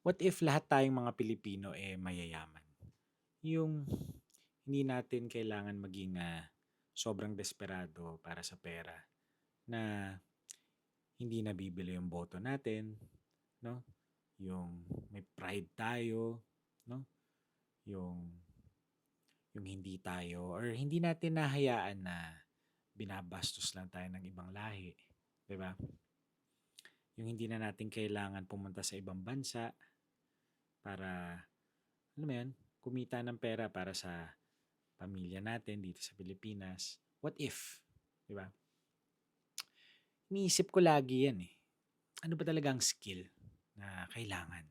What if lahat tayong mga Pilipino mayayaman? Yung hindi natin kailangan maging sobrang desperado para sa pera na hindi nabibili yung boto natin, no? Yung may pride tayo, no? Yung hindi tayo or hindi natin nahayaan na binabastos lang tayo ng ibang lahi, 'di ba? Yung hindi na natin kailangan pumunta sa ibang bansa para alam mo 'yun, kumita ng pera para sa pamilya natin dito sa Pilipinas. What if, 'di ba? Iniisip ko lagi 'yan eh. Ano ba talaga ang skill na kailangan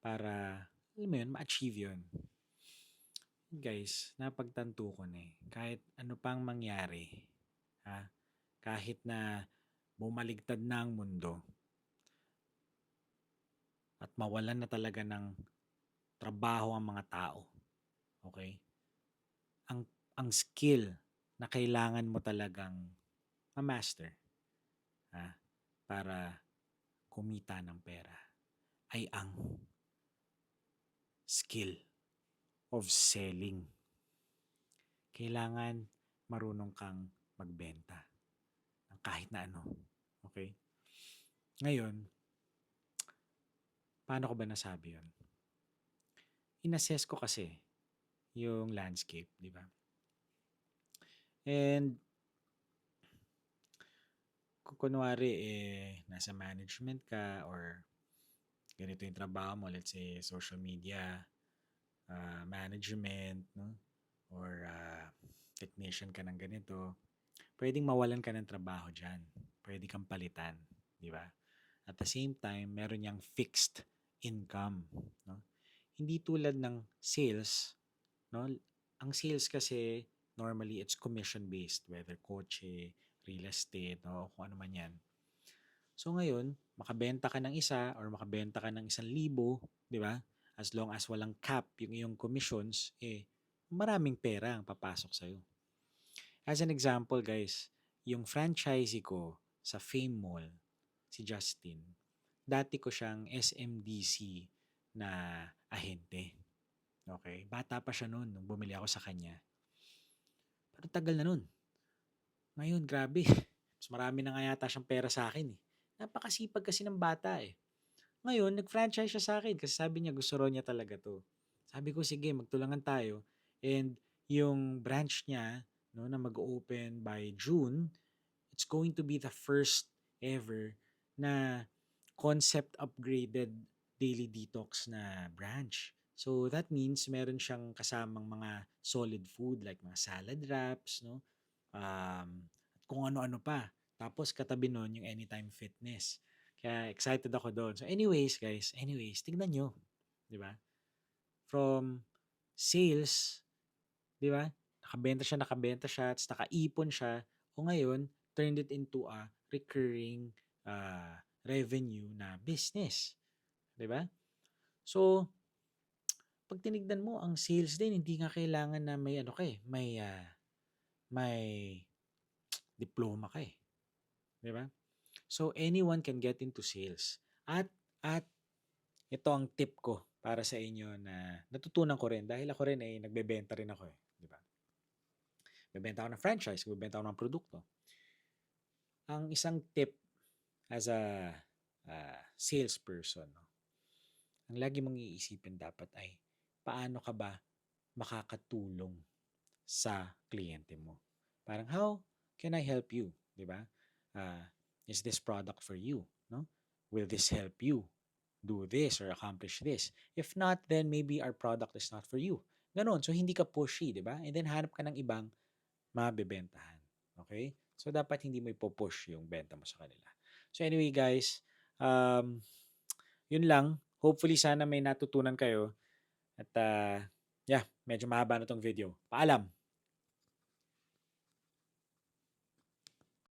para alam mo 'yun, ma-achieve 'yun? Guys, napagtanto ko na eh. Kahit ano pang mangyari, ha? Kahit na bumaligtad na ang mundo at mawalan na talaga ng trabaho ang mga tao, okay? Ang skill na kailangan mo talagang ma-master, ha? Para kumita ng pera ay ang skill of selling. Kailangan marunong kang magbenta ng kahit na ano. Okay? Ngayon, paano ko ba nasabi yun? Inassess ko kasi yung landscape, di ba? And kung kunwari nasa management ka or ganito yung trabaho mo, let's say social media, management, no? Or technician ka ng ganito, pwedeng mawalan ka ng trabaho dyan. Pwede kang palitan, di ba? At the same time, meron niyang fixed income, no? Hindi tulad ng sales, no? Ang sales kasi normally it's commission based, whether kotse, real estate, no? Kung ano man 'yan. So ngayon, makabenta ka ng isa or makabenta ka ng 1,000, 'di ba? As long as walang cap yung iyong commissions, maraming pera ang papasok sa iyo. As an example, guys, yung franchisee ko sa Fame Mall, si Justin, dati ko siyang SMDC na ahente. Okay? Bata pa siya noon nung bumili ako sa kanya. Pero tagal na nun. Ngayon, grabe. Mas marami na nga yata siyang pera sa akin eh. Napakasipag kasi ng bata eh. Ngayon, nag-franchise siya sa akin kasi sabi niya gusto raw niya talaga to. Sabi ko, sige, magtulangan tayo. And yung branch niya, no, na mag-open by June, it's going to be the first ever na concept upgraded daily detox na branch. So that means meron siyang kasamang mga solid food like mga salad wraps, no? At kung ano-ano pa. Tapos katabi nun yung Anytime Fitness. Kaya excited ako doon. So anyways, guys, tignan nyo. Di ba? From sales, di ba? Nakabenta siya, tapos nakaipon siya. O ngayon, turned it into a recurring revenue na business. Di ba? So, pag tinignan mo, ang sales din, hindi nga kailangan na may ano ka may diploma ka eh. Di ba? So, anyone can get into sales. At ito ang tip ko para sa inyo na natutunan ko rin dahil ako rin ay nagbebenta rin ako eh. Di ba? Bebenta ako ng franchise, bebenta ako ng produkto. Ang isang tip as a salesperson, no, ang lagi mong iisipin dapat ay paano ka ba makakatulong sa kliyente mo. Parang how can I help you, 'di ba? Uh, is this product for you, no? Will this help you do this or accomplish this? If not, then maybe our product is not for you. Ganon. So hindi ka pushy, 'di ba? And then hanap ka ng ibang mabebentahan. Okay? So dapat hindi mo ipo-push yung benta mo sa kanila. So anyway, guys, yun lang. Hopefully sana may natutunan kayo at yeah, medyo mahaba na tong video. Paalam!